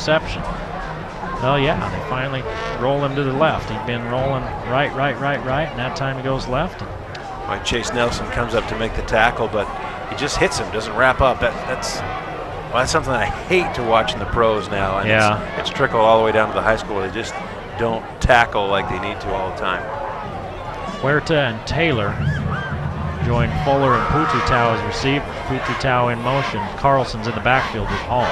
interception. Well, yeah, they finally roll him to the left. He'd been rolling right, and that time he goes left. Right, Chase Nelson comes up to make the tackle, but he just hits him, doesn't wrap up. That's something I hate to watch in the pros now. And yeah. It's trickled all the way down to the high school. They just don't tackle like they need to all the time. Huerta and Taylor join Fuller and Pututau as receiver. Pututau in motion. Carlson's in the backfield with Hall.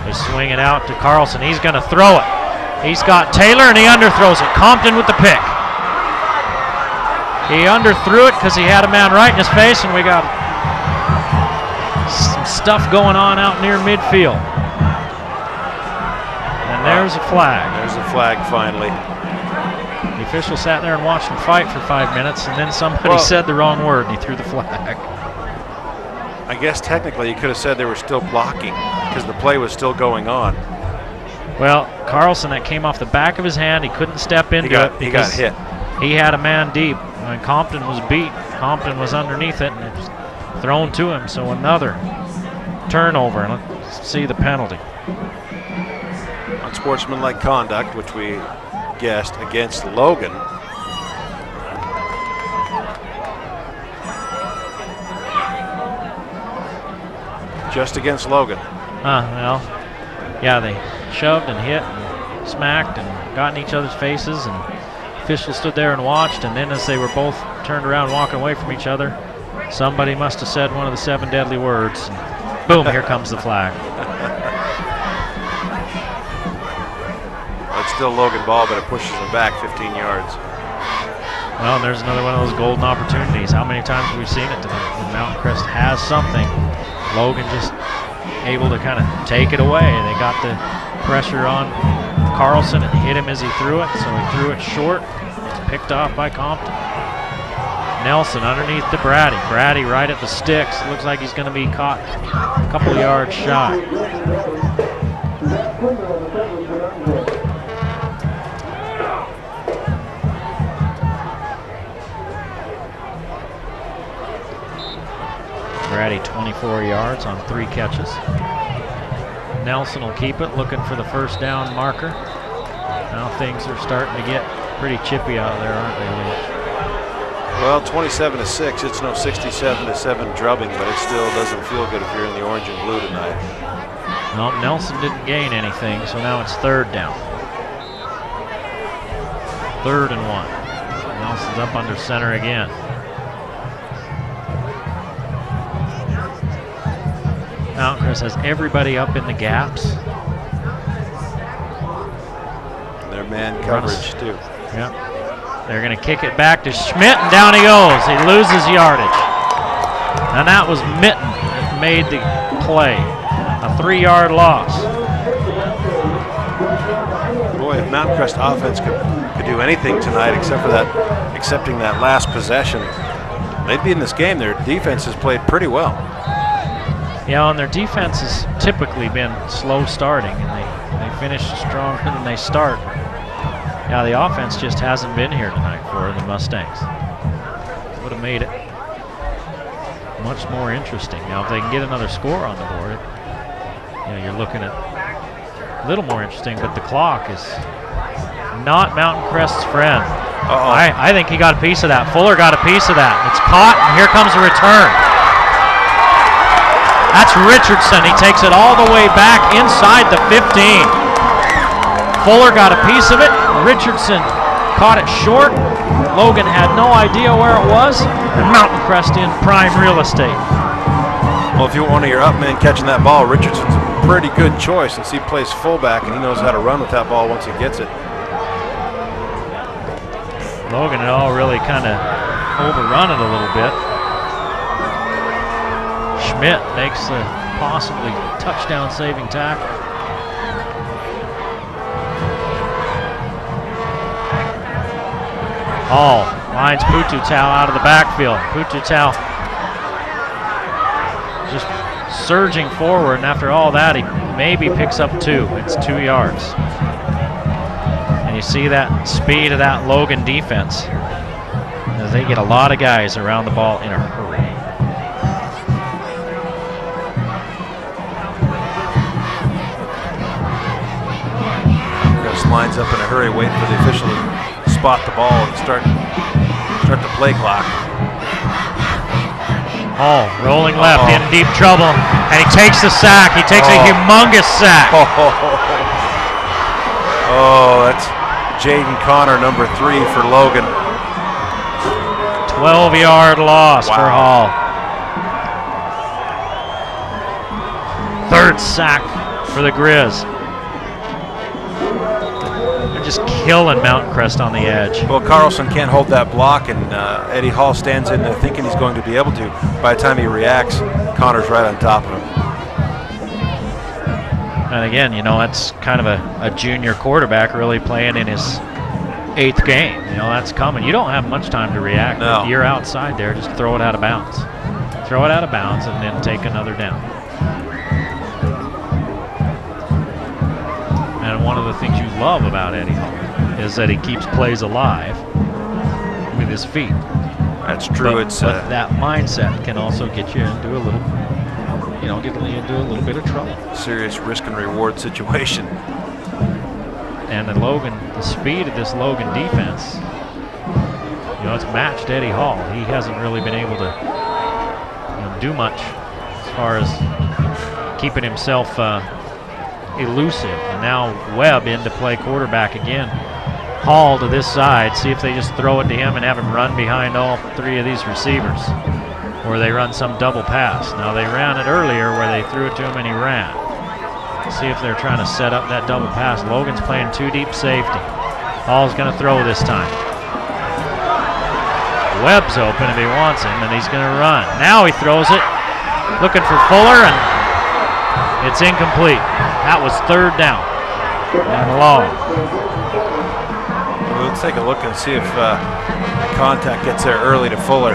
They swing it out to Carlson. He's going to throw it. He's got Taylor, and he underthrows it. Compton with the pick. He underthrew it because he had a man right in his face, and we got some stuff going on out near midfield. And there's a flag. There's a flag finally. The official sat there and watched him fight for 5 minutes, and then somebody said the wrong word, and he threw the flag. I guess technically you could have said they were still blocking because the play was still going on. Well, Carlson, that came off the back of his hand. He couldn't step into it he got hit. He had a man deep. When Compton was beat, Compton was underneath it, and it was thrown to him. So another turnover, and let's see the penalty. Unsportsmanlike conduct, which we guessed, against Logan. Just against Logan. Well, yeah, they shoved and hit and smacked and got in each other's faces, and officials stood there and watched, and then as they were both turned around walking away from each other, somebody must have said one of the 7 deadly words, and boom, here comes the flag. It's still Logan ball, but it pushes him back 15 yards. Well, and there's another one of those golden opportunities. How many times have we seen it tonight? When Mountain Crest has something, Logan just able to kind of take it away. They got the pressure on Carlson and hit him as he threw it, so he threw it short. It's picked off by Compton. Nelson underneath to Brady. Brady right at the sticks. Looks like he's going to be caught a couple yards shy. Brady 24 yards on 3 catches. Nelson will keep it, looking for the first down marker. Now things are starting to get pretty chippy out there, aren't they, Lee? Well, 27-6. It's no 67-7 drubbing, but it still doesn't feel good if you're in the orange and blue tonight. No, Nelson didn't gain anything, so now it's 3rd down. 3rd and 1. Nelson's up under center again. Mountain Crest has everybody up in the gaps. Their man coverage, too. Yep. They're going to kick it back to Schmidt, and down he goes. He loses yardage. And that was Mitten that made the play. A 3-yard loss. Boy, if Mountain Crest offense could do anything tonight excepting that last possession, they'd be in this game. Their defense has played pretty well. Yeah, and their defense has typically been slow starting, and they finish stronger than they start. Yeah, the offense just hasn't been here tonight for the Mustangs. Would have made it much more interesting. Now, if they can get another score on the board, you're looking at a little more interesting, but the clock is not Mountain Crest's friend. I think he got a piece of that. Fuller got a piece of that. It's caught, and here comes a return. That's Richardson. He takes it all the way back inside the 15. Fuller got a piece of it. Richardson caught it short. Logan had no idea where it was. And Mountain Crest in prime real estate. Well, if you want one of your up men catching that ball, Richardson's a pretty good choice since he plays fullback and he knows how to run with that ball once he gets it. Logan had all really kind of overrun it a little bit. Schmidt makes the possibly touchdown-saving tackle. Hall lines Pututau out of the backfield. Pututau just surging forward, and after all that, he maybe picks up 2. It's 2 yards. And you see that speed of that Logan defense, as they get a lot of guys around the ball in a hurry. just lines up in a hurry, waiting for the official to spot the ball and start the play clock. Hall rolling left, in deep trouble, and he takes the sack. He takes a humongous sack. Oh, that's Jaden Connor, number 3 for Logan. 12-yard loss for Hall. Third sack for the Grizz. They're just killing Mountain Crest on the edge. Well, Carlson can't hold that block, and Eddie Hall stands in there thinking he's going to be able to. By the time he reacts, Connor's right on top of him. And again, you know, that's kind of a junior quarterback really playing in his 8th game. You know, that's coming. You don't have much time to react. No. If you're outside there, just throw it out of bounds. Throw it out of bounds and then take another down. And one of the things you love about Eddie Hall is that he keeps plays alive with his feet. That's true. But that mindset can also get you into a little, you know, get you into a little bit of trouble. Serious risk and reward situation. And the speed of this Logan defense, you know, it's matched Eddie Hall. He hasn't really been able to, you know, do much as far as keeping himself elusive. And now Webb in to play quarterback again. Hall to this side, see if they just throw it to him and have him run behind all 3 of these receivers, or they run some double pass. Now they ran it earlier where they threw it to him and he ran. See if they're trying to set up that double pass. Logan's playing 2 deep safety. Hall's going to throw this time. Webb's open if he wants him, and he's going to run. Now he throws it, looking for Fuller, and it's incomplete. That was 3rd down and long. Well, let's take a look and see if contact gets there early to Fuller.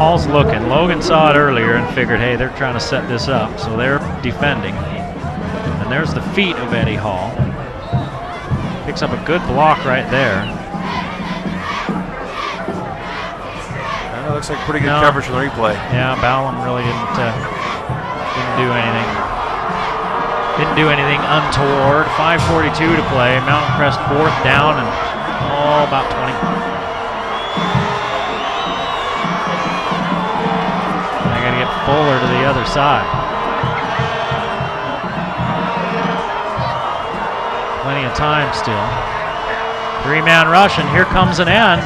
Hall's looking. Logan saw it earlier and figured, hey, they're trying to set this up, so they're defending. And there's the feet of Eddie Hall. Picks up a good block right there. That looks like pretty good coverage from the replay. Yeah, Ballum really didn't do anything. Didn't do anything untoward. 5:42 to play. Mountain Crest 4th down and about 20. They got to get Fuller to the other side. Plenty of time still. 3-man rush, and here comes an end.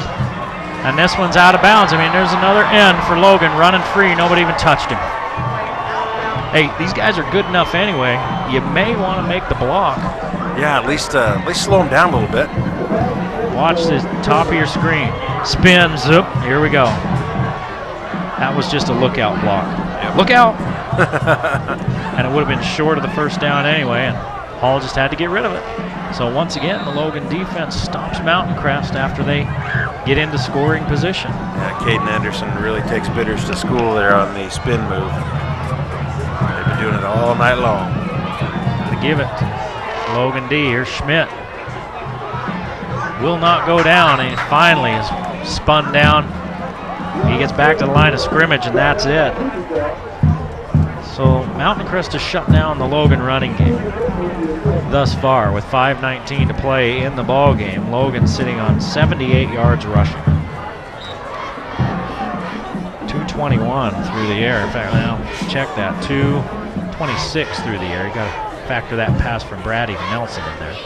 And this one's out of bounds. I mean, there's another end for Logan running free. Nobody even touched him. Hey, these guys are good enough anyway. You may want to make the block. Yeah, at least slow them down a little bit. Watch the top of your screen. Spin, zoop, here we go. That was just a lookout block. Yep. Look out! And it would have been short of the 1st down anyway, and Hall just had to get rid of it. So once again, the Logan defense stops Mountain Crest after they get into scoring position. Yeah, Caden Anderson really takes bidders to school there on the spin move. They've been doing it all night long. To give it to Logan D. Here's Schmidt. Will not go down, and finally is spun down. He gets back to the line of scrimmage, and that's it. So Mountain Crest has shut down the Logan running game thus far with 5:19 to play in the ball game. Logan sitting on 78 yards rushing. 221 through the air. In fact, now check that. 226 through the air. You got to factor that pass from Brady to Nelson in there.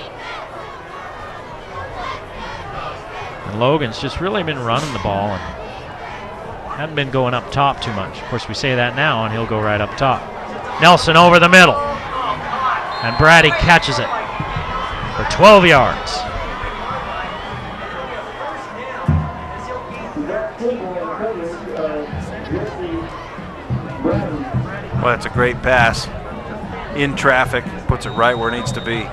And Logan's just really been running the ball and hadn't been going up top too much. Of course, we say that now, and he'll go right up top. Nelson over the middle. And Brady catches it for 12 yards. Well, that's a great pass. In traffic, puts it right where it needs to be.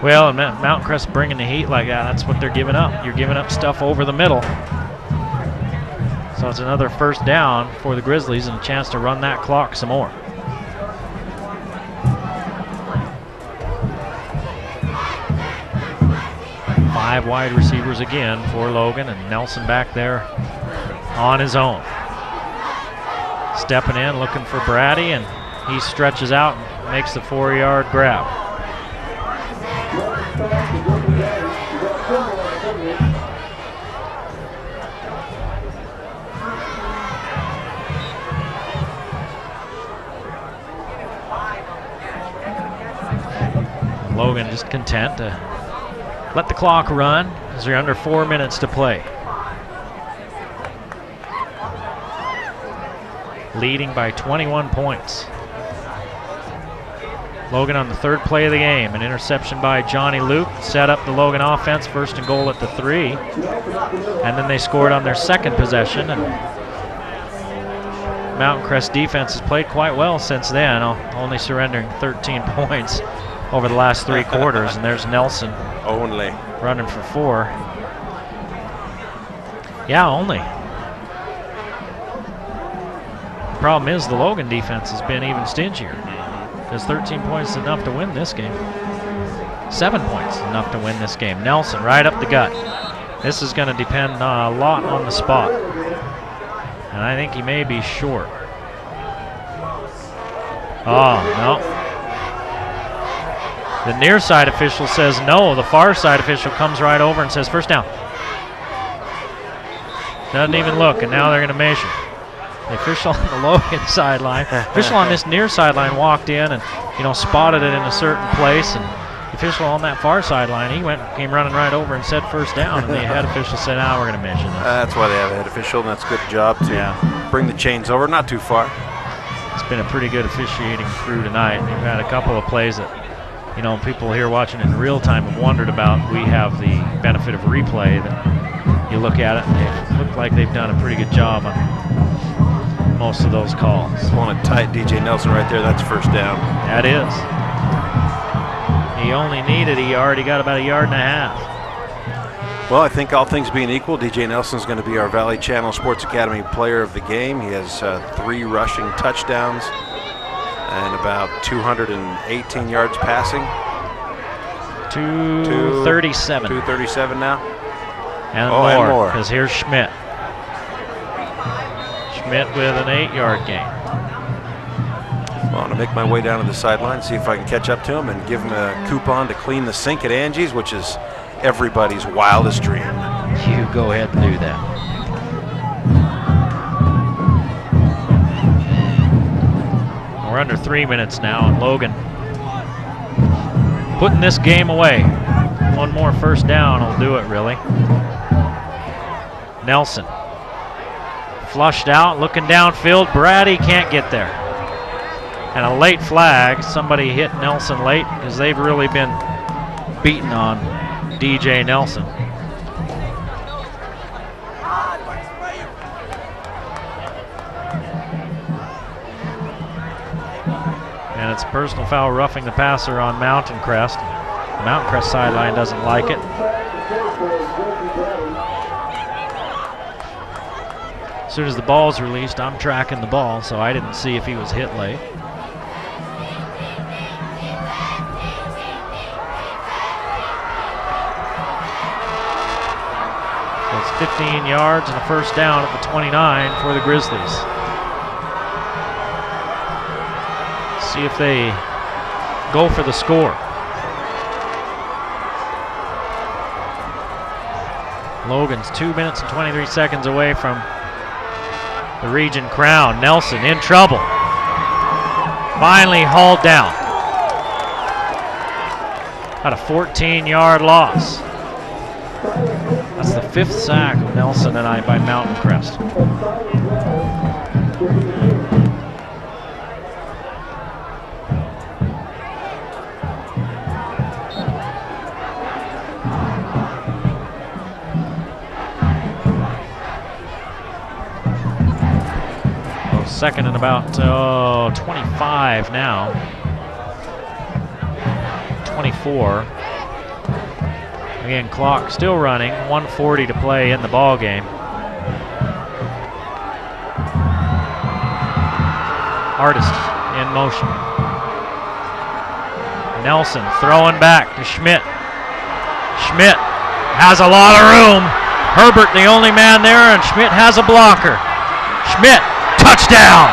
Well, and Mountain Crest bringing the heat like that, that's what they're giving up. You're giving up stuff over the middle. So it's another 1st down for the Grizzlies and a chance to run that clock some more. Five wide receivers again for Logan, and Nelson back there on his own. Stepping in, looking for Brady, and he stretches out and makes the 4-yard grab. Logan just content to let the clock run as they're under 4 minutes to play. Leading by 21 points. Logan on the third play of the game. An interception by Johnny Luke set up the Logan offense, 1st and goal at the 3. And then they scored on their second possession. And Mountain Crest defense has played quite well since then, only surrendering 13 points over the last 3 quarters. And there's Nelson only running for 4. Yeah, only. Problem is the Logan defense has been even stingier, because 13 points is enough to win this game. 7 points is enough to win this game. Nelson right up the gut. This is going to depend a lot on the spot, and I think he may be short. Oh, no. The near side official says no. The far side official comes right over and says first down. Doesn't even look, and now they're going to measure. The official on the Logan sideline, official on this near sideline walked in and spotted it in a certain place, and the official on that far sideline, came running right over and said first down, and the head official said, we're going to measure this. That's why they have a head official, and that's a good job to bring the chains over, not too far. It's been a pretty good officiating crew tonight. We've had a couple of plays that people here watching in real time have wondered about. We have the benefit of replay that you look at it and they look like they've done a pretty good job on most of those calls. Pulling it tight, DJ Nelson right there. That's first down. That is. He already got about 1.5 yards. Well, I think all things being equal, DJ Nelson's going to be our Valley Channel Sports Academy player of the game. He has 3 rushing touchdowns and about 218 yards passing. 237. 237 now. And more, because here's Schmidt. Schmidt with an 8-yard gain. Well, I'm going to make my way down to the sideline, see if I can catch up to him and give him a coupon to clean the sink at Angie's, which is everybody's wildest dream. You go ahead and do that. We're under 3 minutes now, and Logan putting this game away. One more first down will do it, really. Nelson flushed out, looking downfield. Brady can't get there. And a late flag. Somebody hit Nelson late, because they've really been beating on DJ Nelson. And it's a personal foul, roughing the passer on Mountain Crest. The Mountain Crest sideline doesn't like it. As soon as the ball's released, I'm tracking the ball, so I didn't see if he was hit late. So it's 15 yards and a first down at the 29 for the Grizzlies. See if they go for the score. Logan's 2 minutes and 23 seconds away from the region crown. Nelson in trouble. Finally hauled down. About a 14-yard loss. That's the 5th sack of Nelson tonight by Mountain Crest. Second and about 25 now. 24. Again, clock still running. 1:40 to play in the ball game. Artist in motion. Nelson throwing back to Schmidt. Schmidt has a lot of room. Herbert the only man there, and Schmidt has a blocker. Schmidt, touchdown!